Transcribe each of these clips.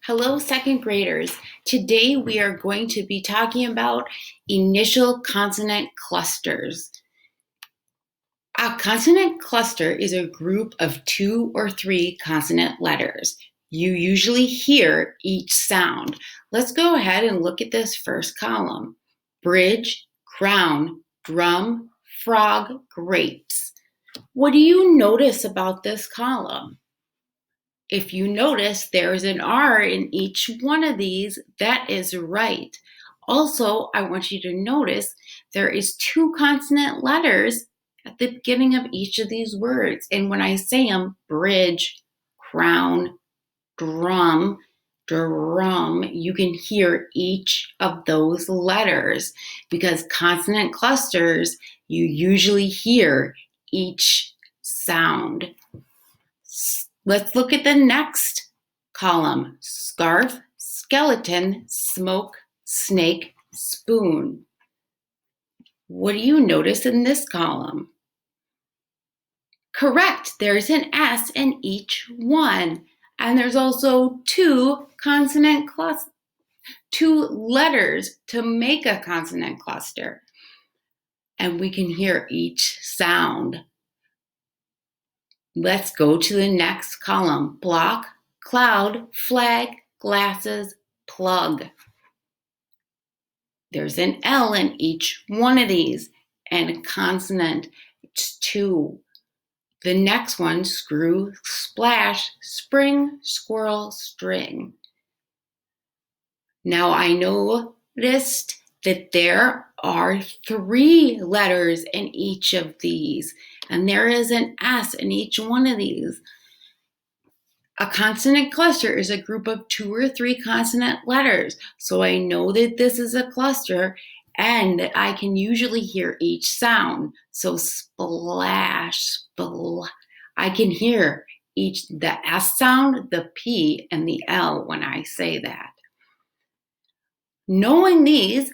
Hello, second graders. Today we are going to be talking about initial consonant clusters. A consonant cluster is a group of 2 or 3 consonant letters. You usually hear each sound. Let's go ahead and look at this first column. Bridge, crown, drum, frog, grapes. What do you notice about this column? If you notice, there's an R in each one of these. That is right. Also, I want you to notice there is 2 consonant letters at the beginning of each of these words. And when I say them, bridge, crown, drum, you can hear each of those letters because consonant clusters, you usually hear each sound. Let's look at the next column. Scarf, skeleton, smoke, snake, spoon. What do you notice in this column? Correct, there's an S in each one. And there's also 2 letters to make a consonant cluster. And we can hear each sound. Let's go to the next column. Block, cloud, flag, glasses, plug. There's an L in each one of these and a consonant. It's 2. The next one, screw, splash, spring, squirrel, string. Now I noticed that there are 3 letters in each of these, and there is an S in each one of these. A consonant cluster is a group of 2 or 3 consonant letters, so I know that this is a cluster and that I can usually hear each sound. So splash, I can hear the S sound, the P, and the L when I say that. Knowing these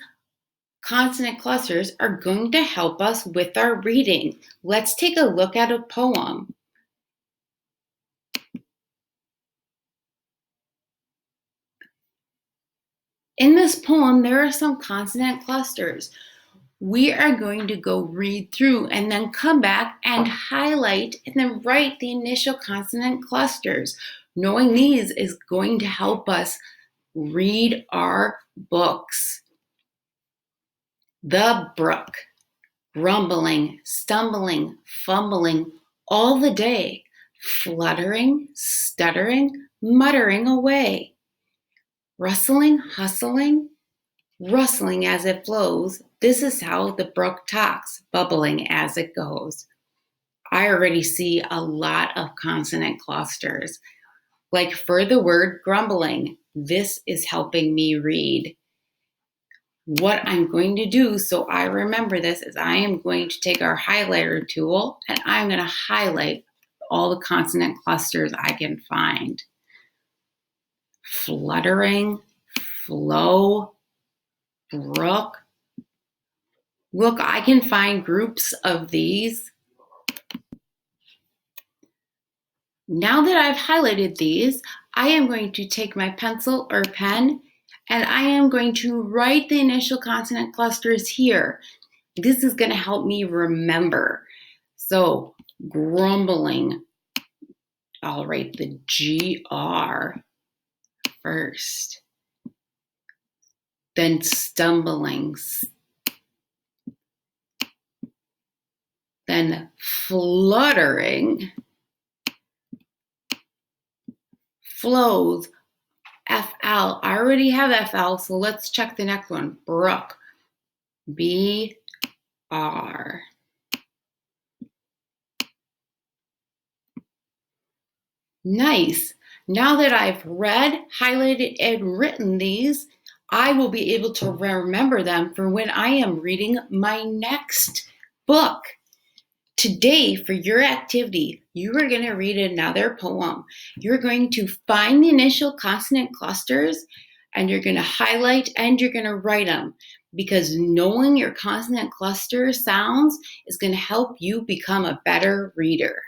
consonant clusters are going to help us with our reading. Let's take a look at a poem. In this poem, there are some consonant clusters. We are going to go read through and then come back and highlight and then write the initial consonant clusters. Knowing these is going to help us read our books. The brook, grumbling, stumbling, fumbling, all the day, fluttering, stuttering, muttering away. Rustling, hustling, rustling as it flows. This is how the brook talks, bubbling as it goes. I already see a lot of consonant clusters. Like for the word grumbling, this is helping me read. What I'm going to do so I remember this is I am going to take our highlighter tool and I'm going to highlight all the consonant clusters I can find. Fluttering, flow, brook. Look, I can find groups of these. Now that I've highlighted these, I am going to take my pencil or pen and I am going to write the initial consonant clusters here. This is going to help me remember. So, grumbling, I'll write the GR first. Then stumbling. Then fluttering. Flows. FL. I already have FL, so let's check the next one. Brook. BR. Nice. Now that I've read, highlighted, and written these, I will be able to remember them for when I am reading my next book. Today, for your activity, you are going to read another poem. You're going to find the initial consonant clusters and you're going to highlight and you're going to write them because knowing your consonant cluster sounds is going to help you become a better reader.